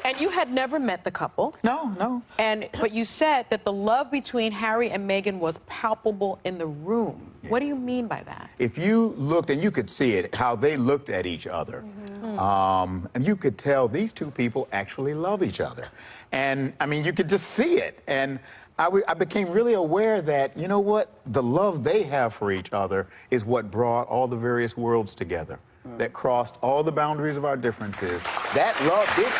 And you had never met the couple. No. But you said that the love between Harry and Meghan was palpable in the room. Yeah. What do you mean by that? If you looked, and you could see it, how they looked at each other, and you could tell these two people actually love each other. And, I mean, you could just see it. And I became really aware that, you know what, the love they have for each other is what brought all the various worlds together, that crossed all the boundaries of our differences. That love did it.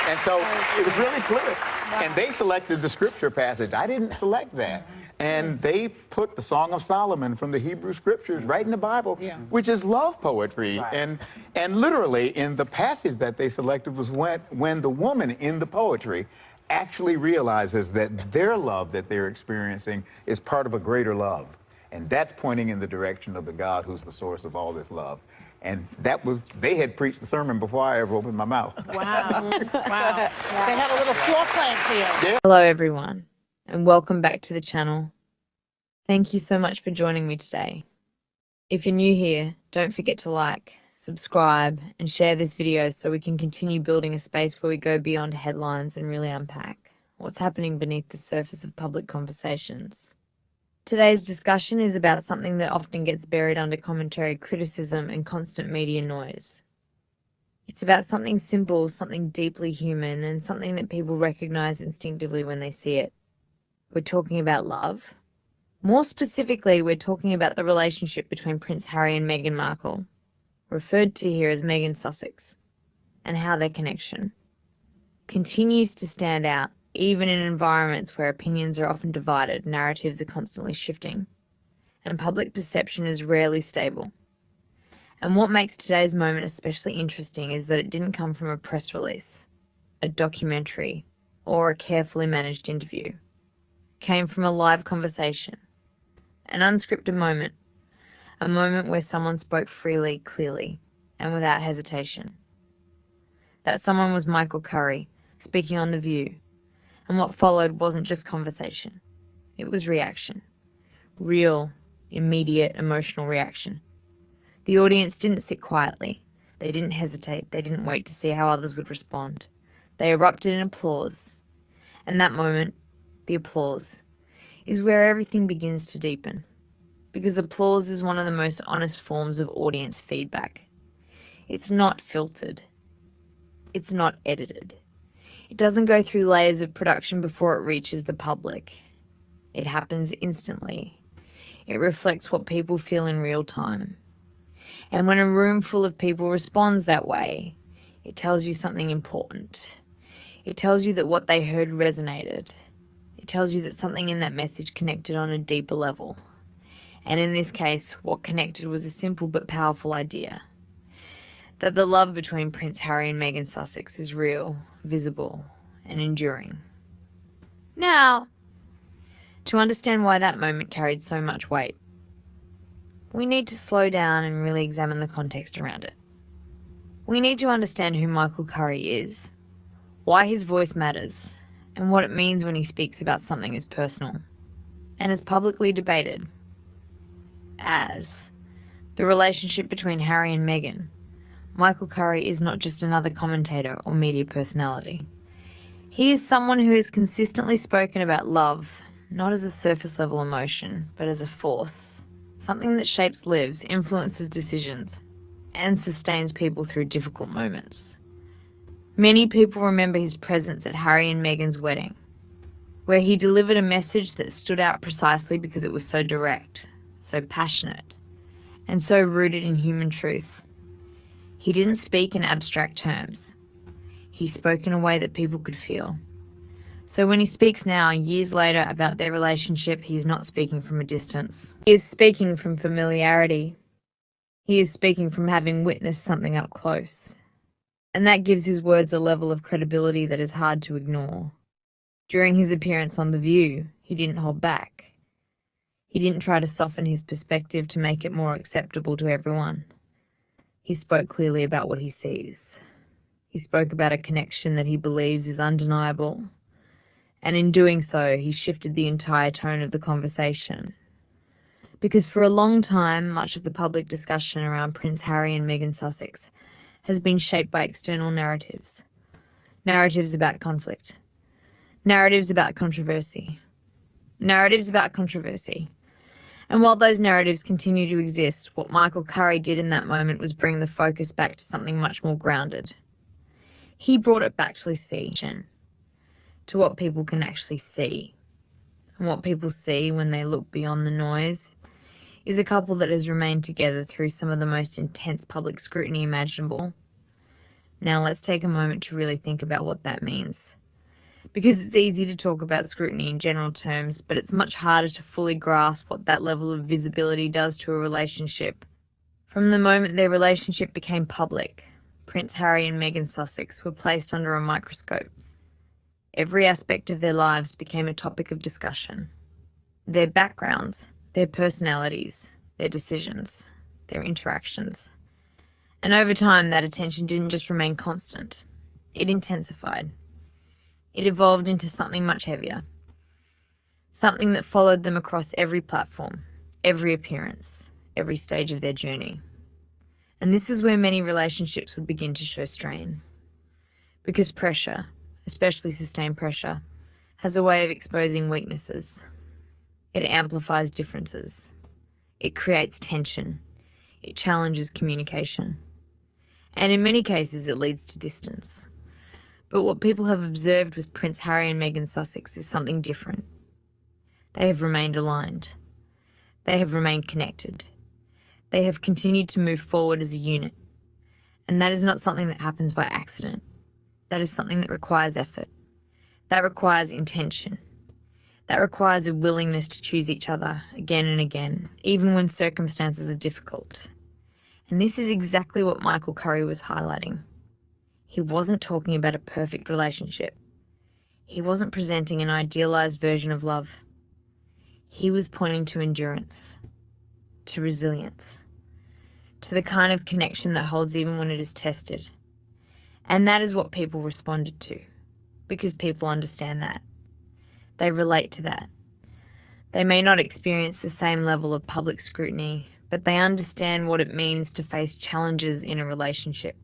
And so it was really clear. Wow. And they selected the scripture passage. I didn't select that. And they put the Song of Solomon from the Hebrew scriptures right in the Bible, which is love poetry. Right. And literally in the passage that they selected was when the woman in the poetry actually realizes that their love that they're experiencing is part of a greater love. And that's pointing in the direction of the God who's the source of all this love. And they had preached the sermon before I ever opened my mouth. Wow. Wow. Yeah. They had a little floor plan for you. Yeah. Hello, everyone, and welcome back to the channel. Thank you so much for joining me today. If you're new here, don't forget to like, subscribe, and share this video so we can continue building a space where we go beyond headlines and really unpack what's happening beneath the surface of public conversations. Today's discussion is about something that often gets buried under commentary, criticism, and constant media noise. It's about something simple, something deeply human, and something that people recognize instinctively when they see it. We're talking about love. More specifically, we're talking about the relationship between Prince Harry and Meghan Markle, referred to here as Meghan Sussex, and how their connection continues to stand out. Even in environments where opinions are often divided, narratives are constantly shifting, and public perception is rarely stable. And what makes today's moment especially interesting is that it didn't come from a press release, a documentary, or a carefully managed interview. It came from a live conversation, an unscripted moment, a moment where someone spoke freely, clearly, and without hesitation. That someone was Michael Curry, speaking on The View. And what followed wasn't just conversation. It was reaction. Real, immediate, emotional reaction. The audience didn't sit quietly. They didn't hesitate. They didn't wait to see how others would respond. They erupted in applause. And that moment, the applause, is where everything begins to deepen. Because applause is one of the most honest forms of audience feedback. It's not filtered. It's not edited. It doesn't go through layers of production before it reaches the public. It happens instantly. It reflects what people feel in real time. And when a room full of people responds that way, it tells you something important. It tells you that what they heard resonated. It tells you that something in that message connected on a deeper level. And in this case, what connected was a simple but powerful idea. That the love between Prince Harry and Meghan Sussex is real, visible, and enduring. Now, to understand why that moment carried so much weight, we need to slow down and really examine the context around it. We need to understand who Michael Curry is, why his voice matters, and what it means when he speaks about something as personal and as publicly debated as the relationship between Harry and Meghan. Michael Curry is not just another commentator or media personality. He is someone who has consistently spoken about love, not as a surface-level emotion, but as a force, something that shapes lives, influences decisions, and sustains people through difficult moments. Many people remember his presence at Harry and Meghan's wedding, where he delivered a message that stood out precisely because it was so direct, so passionate, and so rooted in human truth. He didn't speak in abstract terms. He spoke in a way that people could feel. So when he speaks now, years later, about their relationship, he is not speaking from a distance. He is speaking from familiarity. He is speaking from having witnessed something up close. And that gives his words a level of credibility that is hard to ignore. During his appearance on The View, he didn't hold back. He didn't try to soften his perspective to make it more acceptable to everyone. He spoke clearly about what he sees. He spoke about a connection that he believes is undeniable. And in doing so, he shifted the entire tone of the conversation. Because for a long time, much of the public discussion around Prince Harry and Meghan Sussex has been shaped by external narratives, narratives about conflict, narratives about controversy, narratives about controversy. And while those narratives continue to exist, what Michael Curry did in that moment was bring the focus back to something much more grounded. He brought it back to what people can actually see. And what people see when they look beyond the noise is a couple that has remained together through some of the most intense public scrutiny imaginable. Now let's take a moment to really think about what that means. Because it's easy to talk about scrutiny in general terms, but it's much harder to fully grasp what that level of visibility does to a relationship. From the moment their relationship became public, Prince Harry and Meghan Sussex were placed under a microscope. Every aspect of their lives became a topic of discussion. Their backgrounds, their personalities, their decisions, their interactions. And over time, that attention didn't just remain constant. It intensified. It evolved into something much heavier. Something that followed them across every platform, every appearance, every stage of their journey. And this is where many relationships would begin to show strain. Because pressure, especially sustained pressure, has a way of exposing weaknesses. It amplifies differences. It creates tension. It challenges communication. And in many cases, it leads to distance. But what people have observed with Prince Harry and Meghan Sussex is something different. They have remained aligned. They have remained connected. They have continued to move forward as a unit. And that is not something that happens by accident. That is something that requires effort. That requires intention. That requires a willingness to choose each other again and again, even when circumstances are difficult. And this is exactly what Michael Curry was highlighting. He wasn't talking about a perfect relationship. He wasn't presenting an idealized version of love. He was pointing to endurance, to resilience, to the kind of connection that holds even when it is tested. And that is what people responded to, because people understand that. They relate to that. They may not experience the same level of public scrutiny, but they understand what it means to face challenges in a relationship.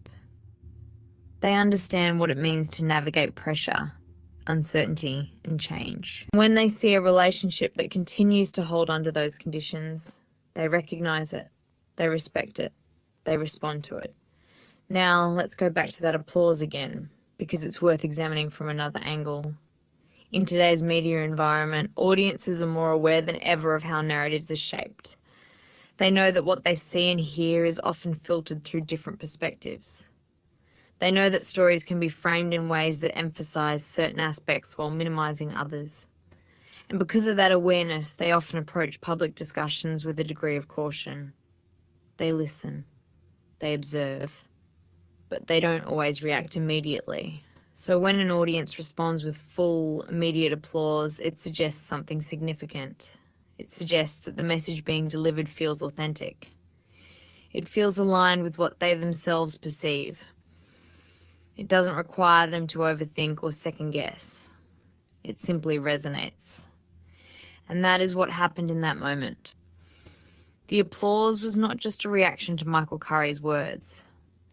They understand what it means to navigate pressure, uncertainty, and change. When they see a relationship that continues to hold under those conditions, they recognize it, they respect it, they respond to it. Now, let's go back to that applause again, because it's worth examining from another angle. In today's media environment, audiences are more aware than ever of how narratives are shaped. They know that what they see and hear is often filtered through different perspectives. They know that stories can be framed in ways that emphasize certain aspects while minimizing others. And because of that awareness, they often approach public discussions with a degree of caution. They listen, they observe, but they don't always react immediately. So when an audience responds with full, immediate applause, it suggests something significant. It suggests that the message being delivered feels authentic. It feels aligned with what they themselves perceive. It doesn't require them to overthink or second guess. It simply resonates. And that is what happened in that moment. The applause was not just a reaction to Michael Curry's words.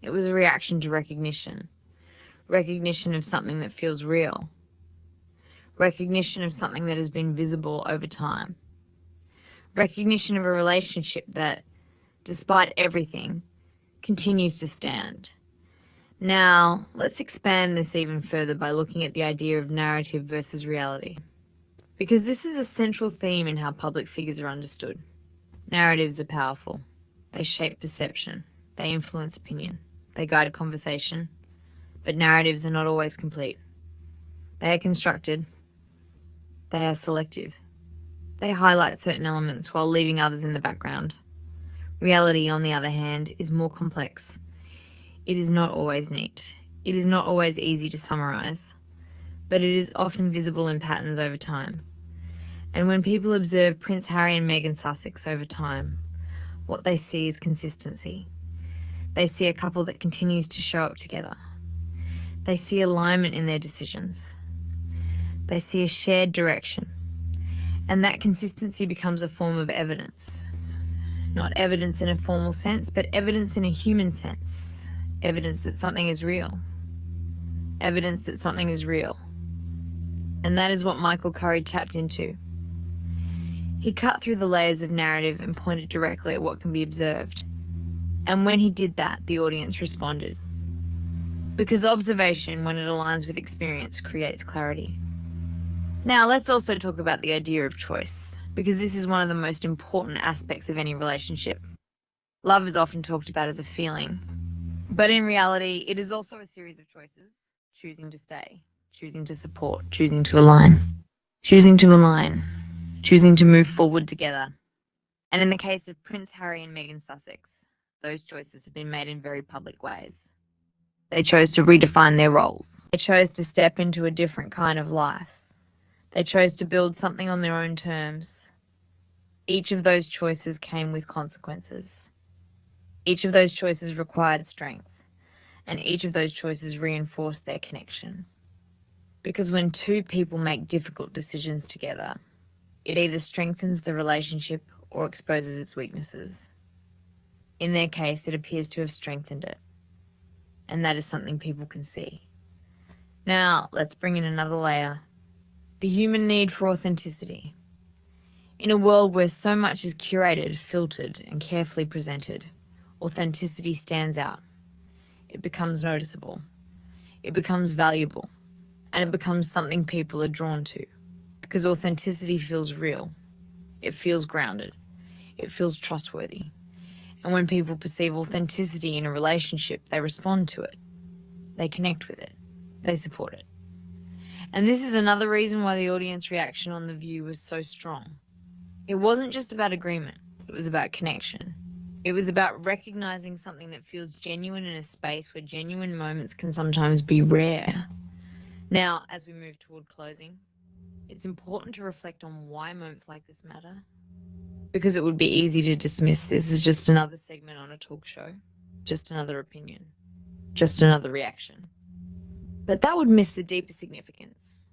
It was a reaction to recognition. Recognition of something that feels real. Recognition of something that has been visible over time. Recognition of a relationship that, despite everything, continues to stand. Now, let's expand this even further by looking at the idea of narrative versus reality. Because this is a central theme in how public figures are understood. Narratives are powerful. They shape perception. They influence opinion. They guide conversation. But narratives are not always complete. They are constructed. They are selective. They highlight certain elements while leaving others in the background. Reality, on the other hand, is more complex. It is not always neat. It is not always easy to summarize, but it is often visible in patterns over time. And when people observe Prince Harry and Meghan Sussex over time, what they see is consistency. They see a couple that continues to show up together. They see alignment in their decisions. They see a shared direction. And that consistency becomes a form of evidence. Not evidence in a formal sense, but evidence in a human sense. Evidence that something is real. evidence that something is real. And that is what Michael Curry tapped into. He cut through the layers of narrative and pointed directly at what can be observed. And when he did that, the audience responded. Because observation, when it aligns with experience, creates clarity. Now, let's also talk about the idea of choice, because this is one of the most important aspects of any relationship. Love is often talked about as a feeling, but in reality, it is also a series of choices. Choosing to stay, choosing to support, choosing to align, choosing to align, choosing to move forward together. And in the case of Prince Harry and Meghan Sussex, those choices have been made in very public ways. They chose to redefine their roles. They chose to step into a different kind of life. They chose to build something on their own terms. Each of those choices came with consequences. Each of those choices required strength, and each of those choices reinforced their connection. Because when two people make difficult decisions together, it either strengthens the relationship or exposes its weaknesses. In their case, it appears to have strengthened it. And that is something people can see. Now, let's bring in another layer. The human need for authenticity. In a world where so much is curated, filtered, and carefully presented, authenticity stands out. It becomes noticeable. It becomes valuable. And it becomes something people are drawn to. Because authenticity feels real. It feels grounded. It feels trustworthy. And when people perceive authenticity in a relationship, they respond to it. They connect with it. They support it. And this is another reason why the audience reaction on The View was so strong. It wasn't just about agreement. It was about connection. It was about recognizing something that feels genuine in a space where genuine moments can sometimes be rare. Now, as we move toward closing, it's important to reflect on why moments like this matter. Because it would be easy to dismiss this as just another segment on a talk show, just another opinion, just another reaction. But that would miss the deeper significance.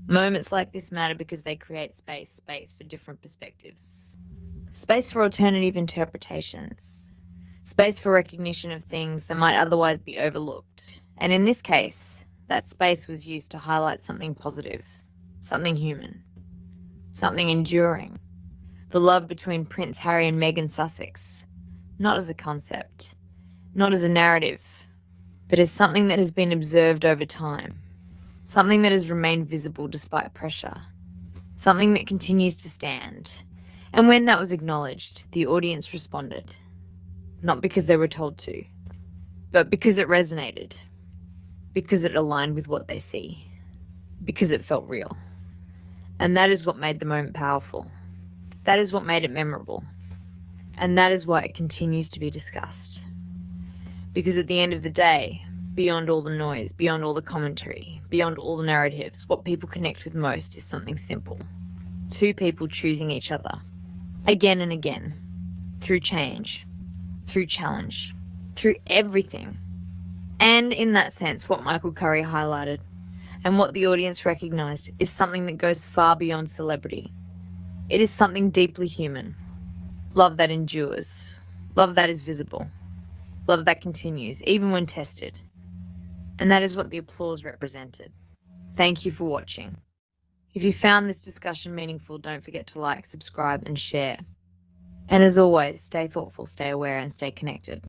Moments like this matter because they create space for different perspectives. Space for alternative interpretations. Space for recognition of things that might otherwise be overlooked. And in this case, that space was used to highlight something positive, something human, something enduring. The love between Prince Harry and Meghan Sussex, not as a concept, not as a narrative, but as something that has been observed over time, something that has remained visible despite pressure, something that continues to stand. And when that was acknowledged, the audience responded, not because they were told to, but because it resonated, because it aligned with what they see, because it felt real. And that is what made the moment powerful. That is what made it memorable. And that is why it continues to be discussed. Because at the end of the day, beyond all the noise, beyond all the commentary, beyond all the narratives, what people connect with most is something simple. Two people choosing each other, again and again, through change, through challenge, through everything. And in that sense, what Michael Curry highlighted, and what the audience recognized, is something that goes far beyond celebrity. It is something deeply human. Love that endures. Love that is visible. Love that continues, even when tested. And that is what the applause represented. Thank you for watching. If you found this discussion meaningful, don't forget to like, subscribe, and share. And as always, stay thoughtful, stay aware, and stay connected.